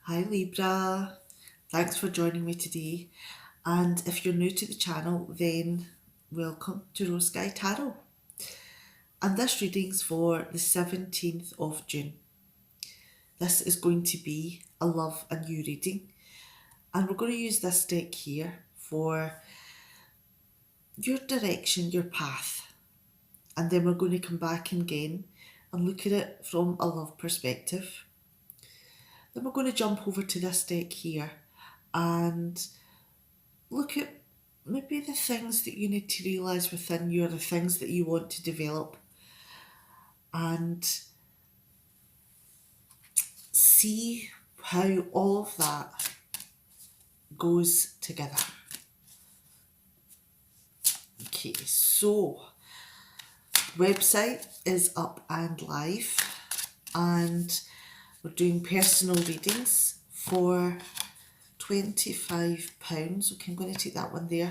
Hi Libra, thanks for joining me today. And if you're new to the channel, then welcome to Rose Sky Tarot. And this reading's for the 17th of June. This is going to be a love and you reading. And we're going to use this deck here for your direction, your path. And then we're going to come back again and look at it from a love perspective. Then we're going to jump over to this deck here and look at maybe the things that you need to realise within you, or the things that you want to develop, and see how all of that goes together. Okay, so website is up and live, and we're doing personal readings for £25. Okay, I'm going to take that one there.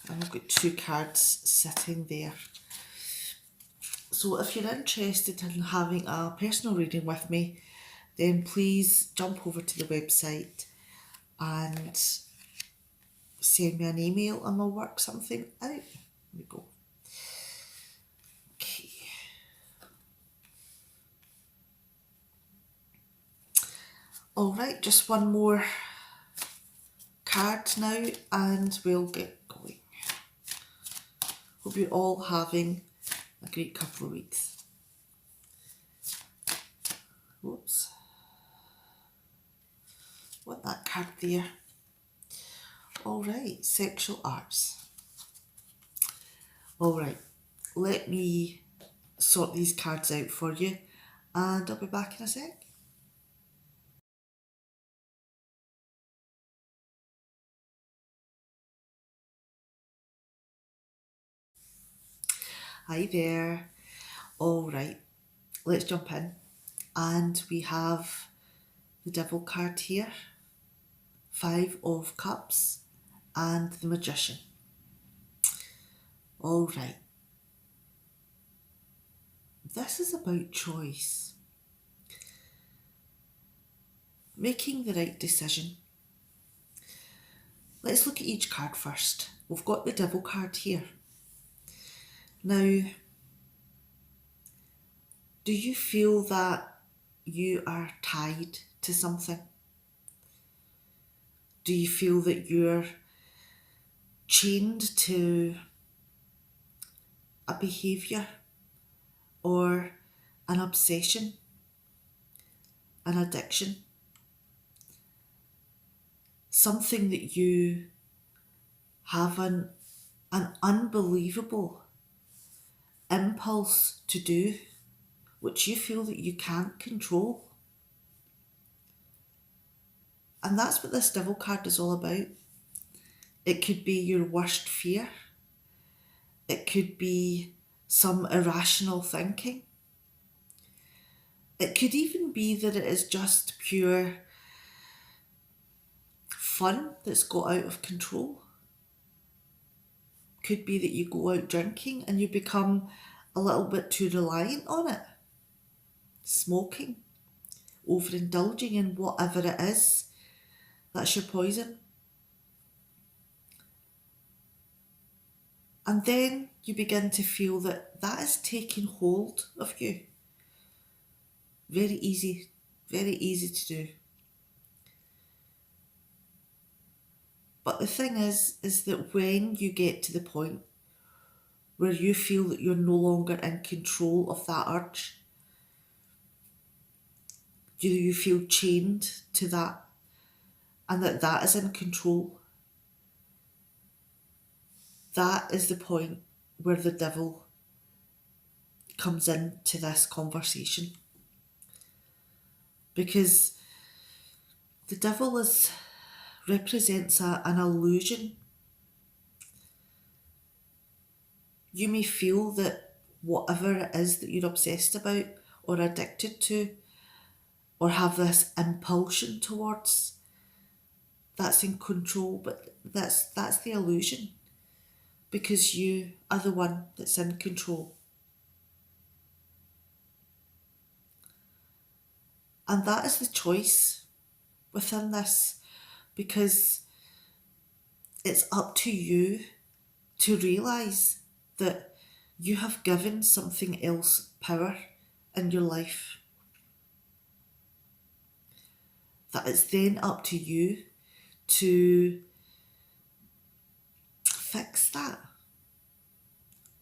And I've got two cards sitting there. So if you're interested in having a personal reading with me, then please jump over to the website and send me an email and we'll work something out. Here we go. Okay. Alright, just one more card now and we'll get going. Hope you're all having a great couple of weeks. Whoops. Want that card there. Alright, sexual arts. Alright, let me sort these cards out for you and I'll be back in a sec. Hi there. Alright, let's jump in. And we have the Devil card here, Five of Cups, and the Magician. Alright. This is about choice. Making the right decision. Let's look at each card first. We've got the Devil card here. Now, do you feel that you are tied to something? Do you feel that you're chained to a behaviour or an obsession, an addiction, something that you have an unbelievable impulse to do, which you feel that you can't control? And that's what this Devil card is all about. It could be your worst fear. It could be some irrational thinking. It could even be that it is just pure fun that's got out of control. Could be that you go out drinking and you become a little bit too reliant on it. Smoking, overindulging in whatever it is, that's your poison. And then you begin to feel that that is taking hold of you. Very easy to do. But the thing is that when you get to the point where you feel that you're no longer in control of that urge, do you feel chained to that and that is in control? That is the point where the devil comes into this conversation. Because the devil represents an illusion. You may feel that whatever it is that you're obsessed about or addicted to or have this impulsion towards, that's in control, but that's the illusion, because you are the one that's in control. And that is the choice within this, because it's up to you to realise that you have given something else power in your life. That it's then up to you to fix that.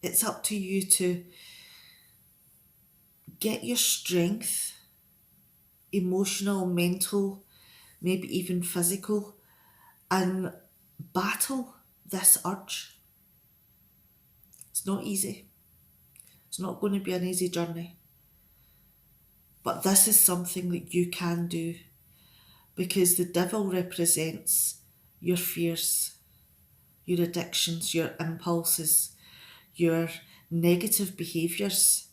It's up to you to get your strength, emotional, mental, maybe even physical, and battle this urge. It's not easy. It's not going to be an easy journey. But this is something that you can do, because the devil represents your fears, your addictions, your impulses, your negative behaviours.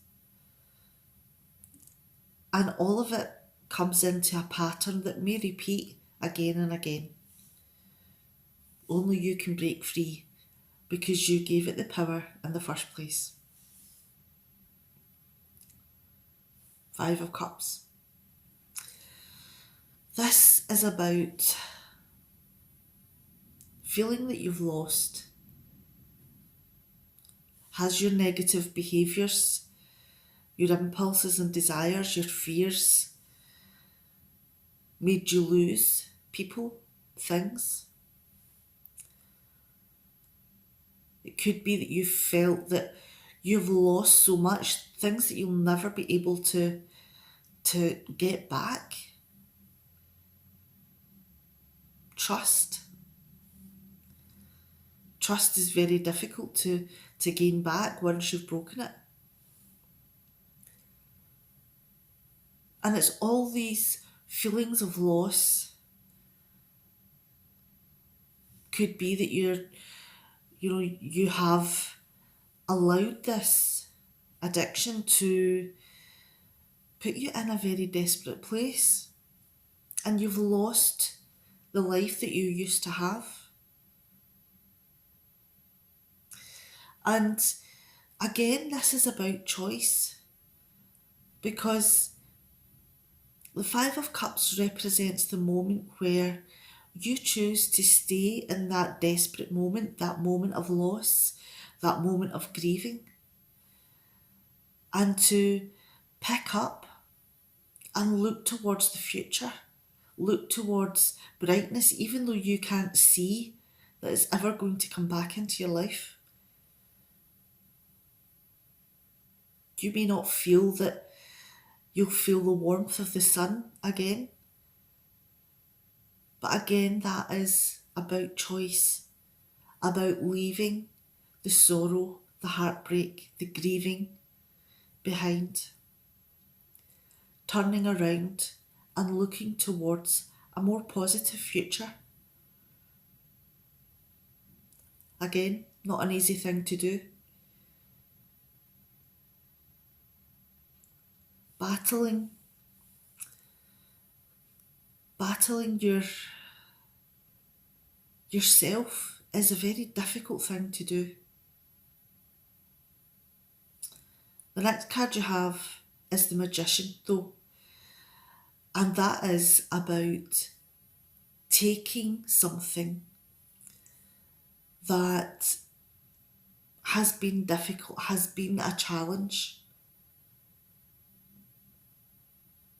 And all of it comes into a pattern that may repeat again and again. Only you can break free, because you gave it the power in the first place. 5 of Cups. This is about feeling that you've lost. Has your negative behaviours, your impulses and desires, your fears made you lose people, things? It could be that you felt that you've lost so much, things that you'll never be able to get back. Trust. Trust is very difficult to gain back once you've broken it. And it's all these feelings of loss. Could be that you have allowed this addiction to put you in a very desperate place, and you've lost the life that you used to have. And again, this is about choice, because the 5 of Cups represents the moment where you choose to stay in that desperate moment, that moment of loss, that moment of grieving, and to pick up and look towards the future, look towards brightness, even though you can't see that it's ever going to come back into your life. You may not feel that you'll feel the warmth of the sun again. But again, that is about choice, about leaving the sorrow, the heartbreak, the grieving behind, turning around and looking towards a more positive future. Again, not an easy thing to do. Battling yourself is a very difficult thing to do. The next card you have is the Magician, though, and that is about taking something that has been difficult, has been a challenge,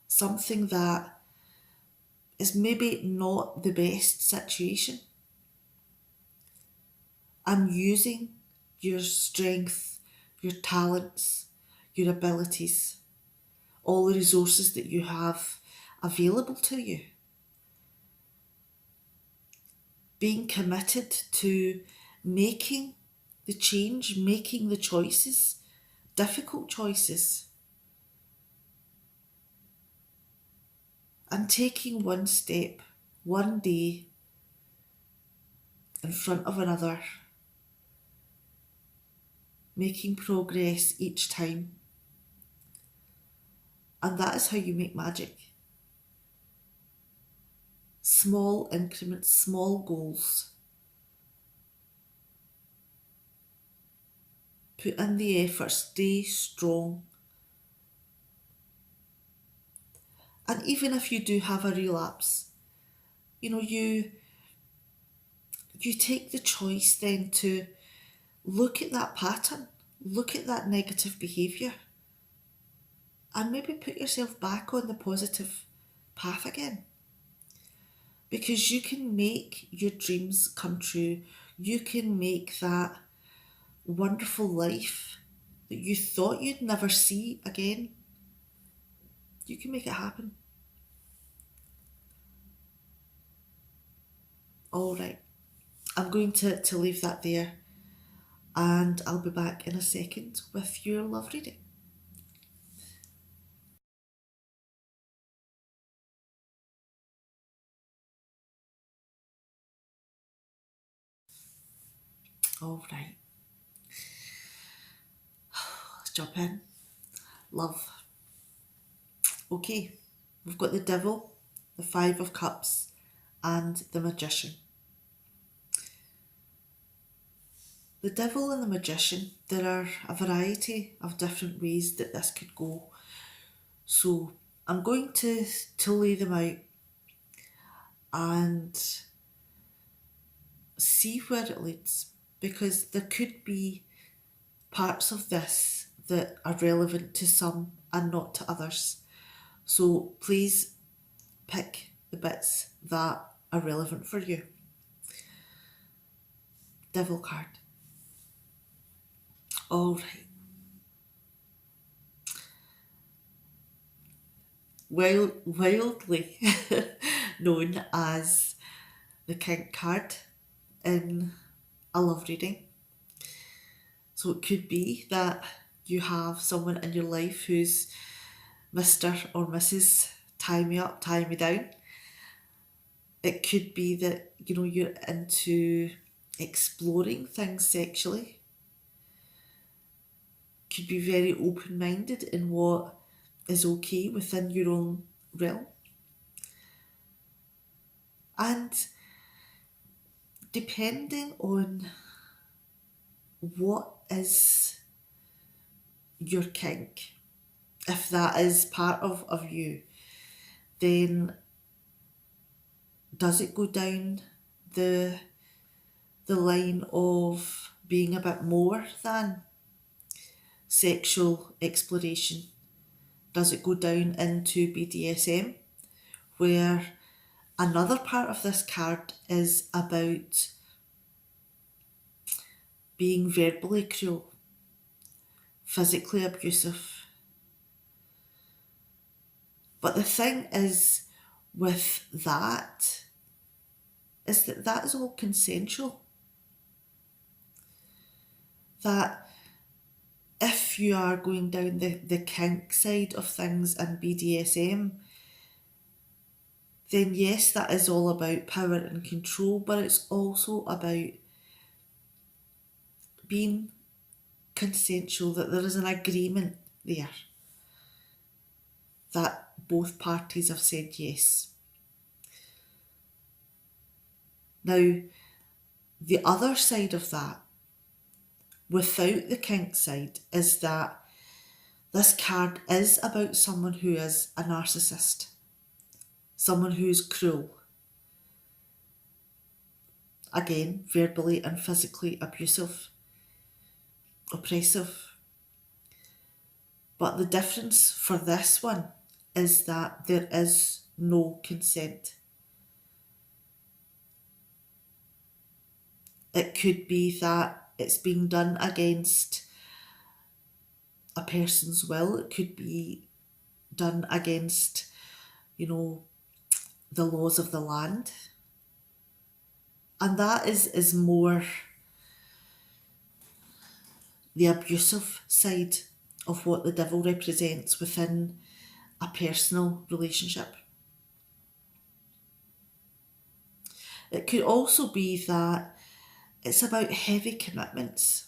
something that is maybe not the best situation, and using your strength, your talents, your abilities, all the resources that you have available to you. Being committed to making the change, making the choices, difficult choices, and taking one step, one day in front of another, making progress each time. And that is how you make magic. Small increments, small goals. Put in the effort, stay strong. And even if you do have a relapse, you know, you take the choice then to look at that pattern, look at that negative behaviour, and maybe put yourself back on the positive path again. Because you can make your dreams come true. You can make that wonderful life that you thought you'd never see again. You can make it happen. All right, I'm going to leave that there, and I'll be back in a second with your love reading. All right, let's jump in. Love. Okay, we've got the Devil, the Five of Cups, and the Magician. The Devil and the Magician, there are a variety of different ways that this could go. So I'm going to lay them out and see where it leads, because there could be parts of this that are relevant to some and not to others. So please pick the bits that are relevant for you. Devil card. All right. Wildly known as the King card in a love reading. So it could be that you have someone in your life who's Mr. or Mrs. Tie me up, tie me down. It could be that, you know, you're into exploring things sexually. Could be very open-minded in what is okay within your own realm. And depending on what is your kink, if that is part of you, then does it go down the line of being a bit more than sexual exploration? Does it go down into BDSM, where another part of this card is about being verbally cruel, physically abusive? But the thing is with that is that that is all consensual. That if you are going down the kink side of things and BDSM, then yes, that is all about power and control, but it's also about being consensual, that there is an agreement there, that both parties have said yes. Now, the other side of that, without the kink side, is that this card is about someone who is a narcissist, someone who's cruel, again, verbally and physically abusive, oppressive. But the difference for this one is that there is no consent. It could be that it's being done against a person's will. It could be done against, you know, the laws of the land. And that is more the abusive side of what the devil represents within a personal relationship. It could also be that it's about heavy commitments,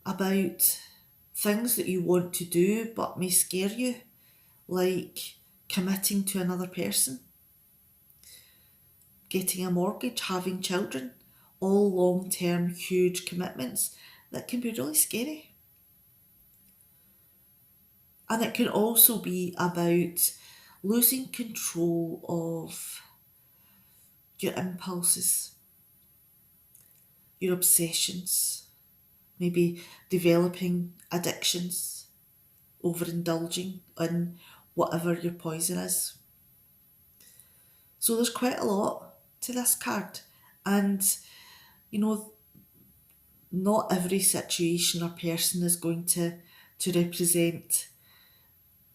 about things that you want to do but may scare you, like committing to another person, getting a mortgage, having children, all long-term huge commitments that can be really scary. And it can also be about losing control of your impulses, your obsessions, maybe developing addictions, overindulging in whatever your poison is. So there's quite a lot to this card. And, you know, not every situation or person is going to represent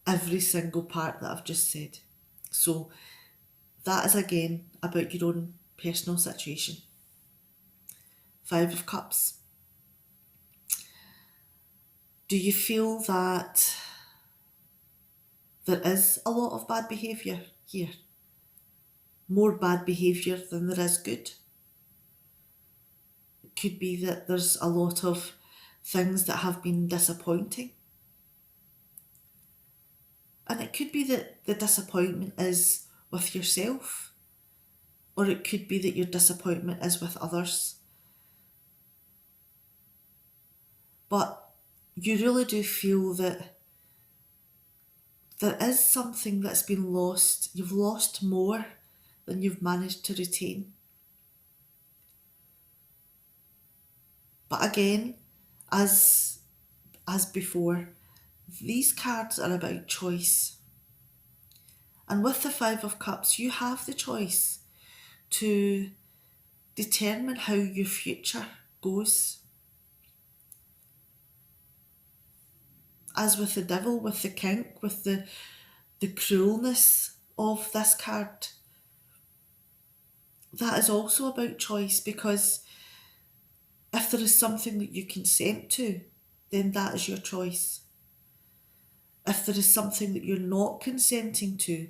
every single part that I've just said. So that is again about your own personal situation. Five of Cups. Do you feel that there is a lot of bad behaviour here? More bad behaviour than there is good? It could be that there's a lot of things that have been disappointing. And it could be that the disappointment is with yourself, or it could be that your disappointment is with others. But you really do feel that there is something that's been lost. You've lost more than you've managed to retain. But again, as before, these cards are about choice. And with the Five of Cups, you have the choice to determine how your future goes. As with the Devil, with the kink, with the cruelness of this card, that is also about choice, because if there is something that you consent to, then that is your choice. If there is something that you're not consenting to,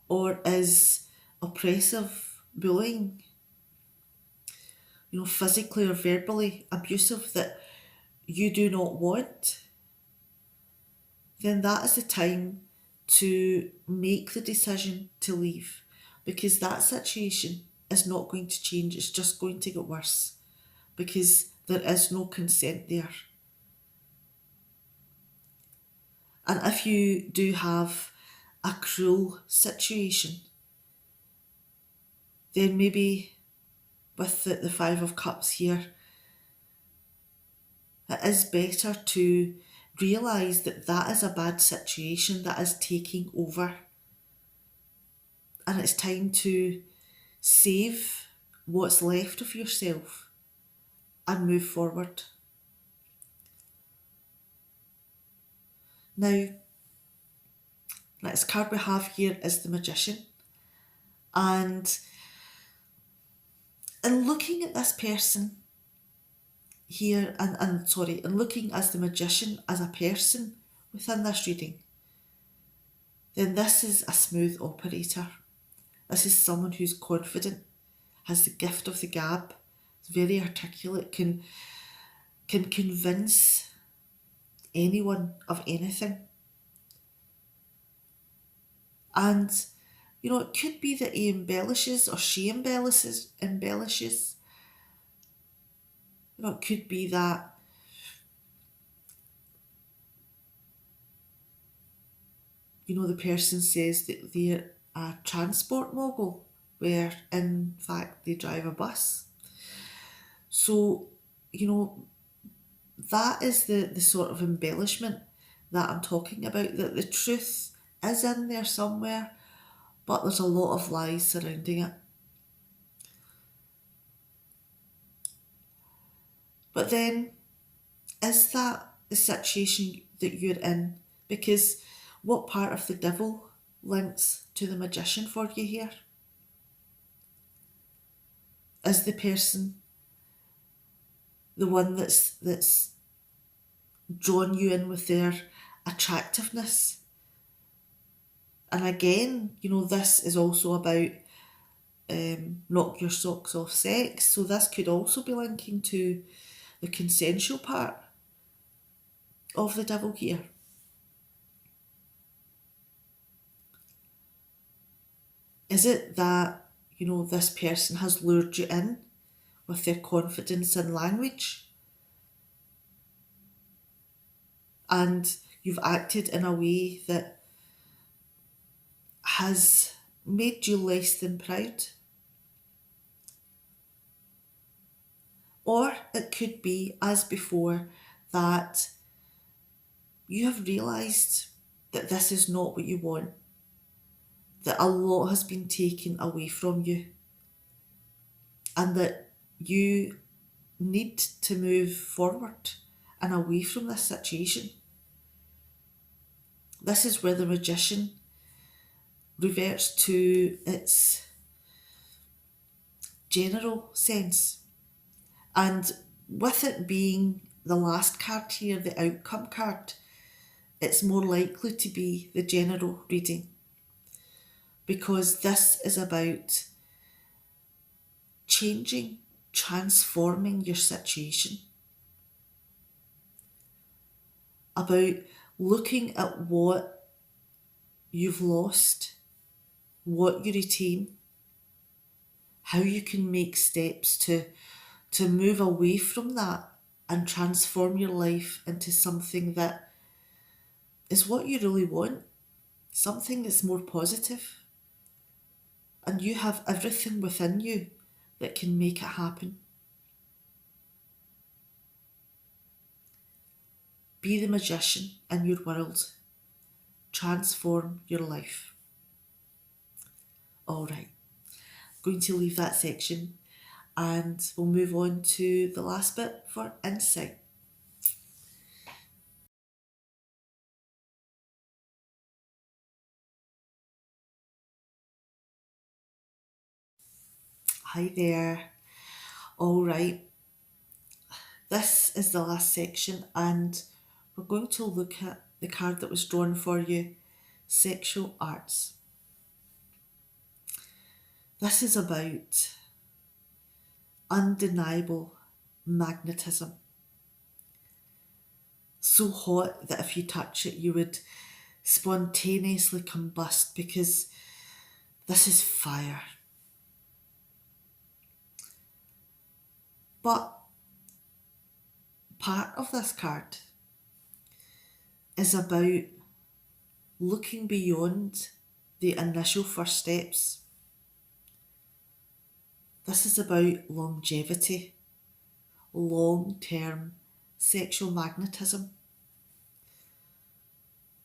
or is oppressive, bullying, physically or verbally abusive, that you do not want, then that is the time to make the decision to leave, because that situation is not going to change. It's just going to get worse because there is no consent there. And if you do have a cruel situation, then maybe with the Five of Cups here, it is better to realise that that is a bad situation that is taking over, and it's time to save what's left of yourself and move forward. Now, next card we have here is the Magician. And in looking at this person here, and looking as the Magician as a person within this reading, then this is a smooth operator. This is someone who's confident, has the gift of the gab, is very articulate, can convince anyone of anything. And, it could be that he embellishes or she embellishes. It could be that the person says that they're a transport mogul, where in fact they drive a bus. So, that is the sort of embellishment that I'm talking about, that the truth is in there somewhere, but there's a lot of lies surrounding it. But then, is that the situation that you're in? Because what part of the Devil links to the Magician for you here? Is the person the one that's drawn you in with their attractiveness? And again, this is also about knock your socks off sex. So this could also be linking to the consensual part of the Devil here. Is it that, this person has lured you in with their confidence and language and you've acted in a way that has made you less than proud. Or it could be, as before, that you have realised that this is not what you want, that a lot has been taken away from you, and that you need to move forward and away from this situation. This is where the magician reverts to its general sense. And with it being the last card here, the outcome card, it's more likely to be the general reading, because this is about changing, transforming your situation, about looking at what you've lost, what you retain, how you can make steps to move away from that and transform your life into something that is what you really want, something that's more positive. And you have everything within you that can make it happen. Be the magician in your world. Transform your life. All right, going to leave that section and we'll move on to the last bit for insight. Hi there. All right, this is the last section and we're going to look at the card that was drawn for you, sexual arts. This is about undeniable magnetism. So hot that if you touch it, you would spontaneously combust, because this is fire. But part of this card is about looking beyond the initial first steps. This is about longevity, long-term sexual magnetism.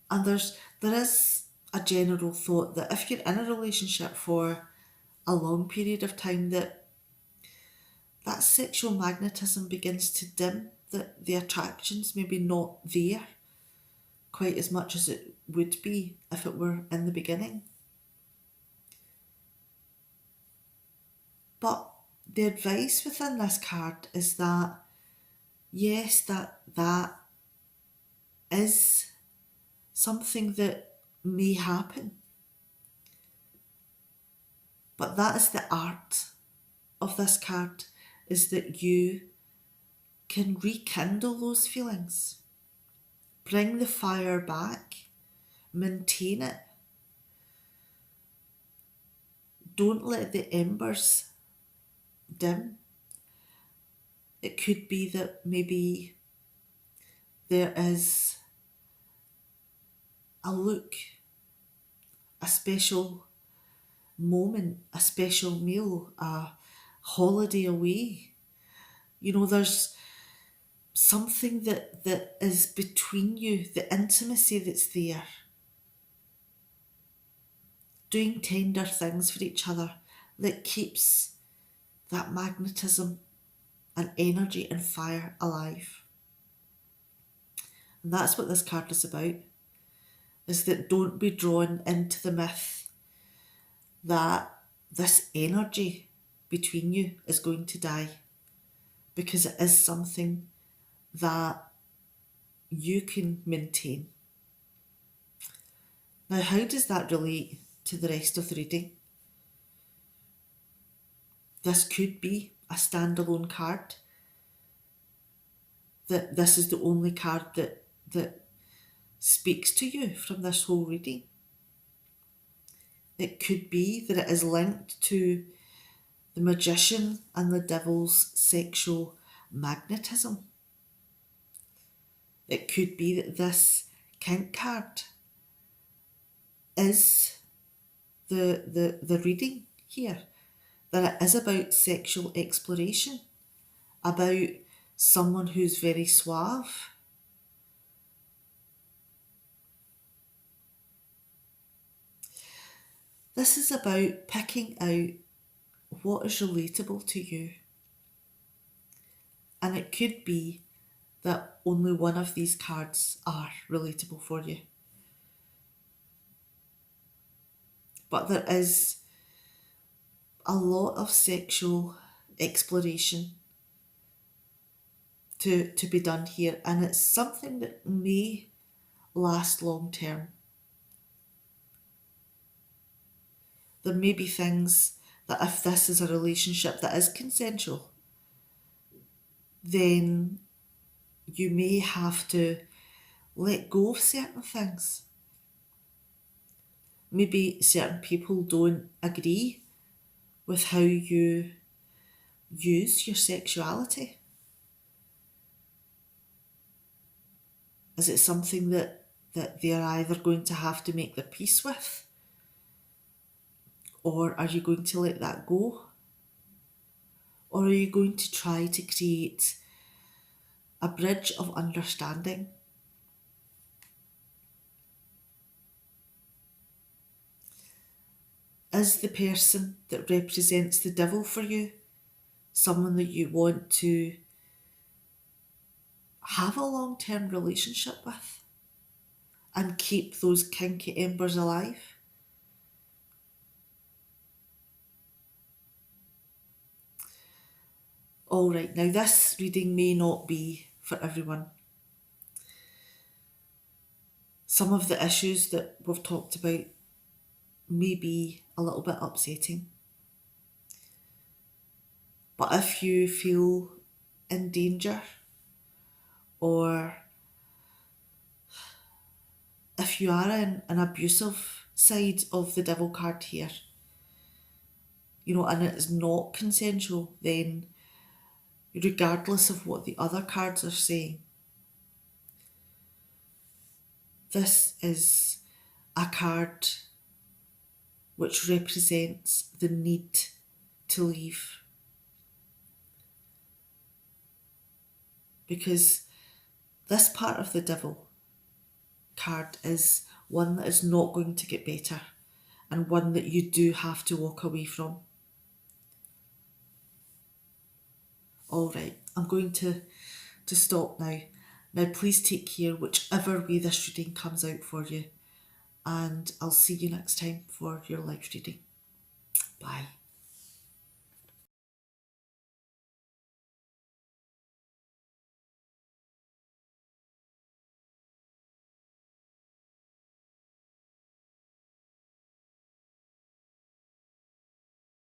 And there is a general thought that if you're in a relationship for a long period of time, that sexual magnetism begins to dim, that the attraction's maybe not there quite as much as it would be if it were in the beginning. But the advice within this card is that, yes, that is something that may happen. But that is the art of this card, is that you can rekindle those feelings, bring the fire back, maintain it. Don't let the embers dim. It could be that maybe there is a look, a special moment, a special meal, a holiday away. You know, there's something that is between you, the intimacy that's there. Doing tender things for each other that keeps that magnetism and energy and fire alive. And that's what this card is about, is that don't be drawn into the myth that this energy between you is going to die, because it is something that you can maintain. Now, how does that relate to the rest of the reading? This could be a standalone card, that this is the only card that speaks to you from this whole reading. It could be that it is linked to the magician and the devil's sexual magnetism. It could be that this kink card is the reading here. That it is about sexual exploration, about someone who's very suave. This is about picking out what is relatable to you. And it could be that only one of these cards are relatable for you. But there is a lot of sexual exploration to be done here, and it's something that may last long term. There may be things that if this is a relationship that is consensual, then you may have to let go of certain things. Maybe certain people don't agree with how you use your sexuality. Is it something that they're either going to have to make their peace with? Or are you going to let that go? Or are you going to try to create a bridge of understanding? Is the person that represents the devil for you someone that you want to have a long-term relationship with and keep those kinky embers alive? Alright, now this reading may not be for everyone. Some of the issues that we've talked about may be a little bit upsetting. But if you feel in danger, or if you are in an abusive side of the devil card here, and it's not consensual, then regardless of what the other cards are saying, this is a card which represents the need to leave. Because this part of the devil card is one that is not going to get better, and one that you do have to walk away from. Alright, I'm going to stop now. Now please take care whichever way this reading comes out for you, and I'll see you next time for your live reading. Bye.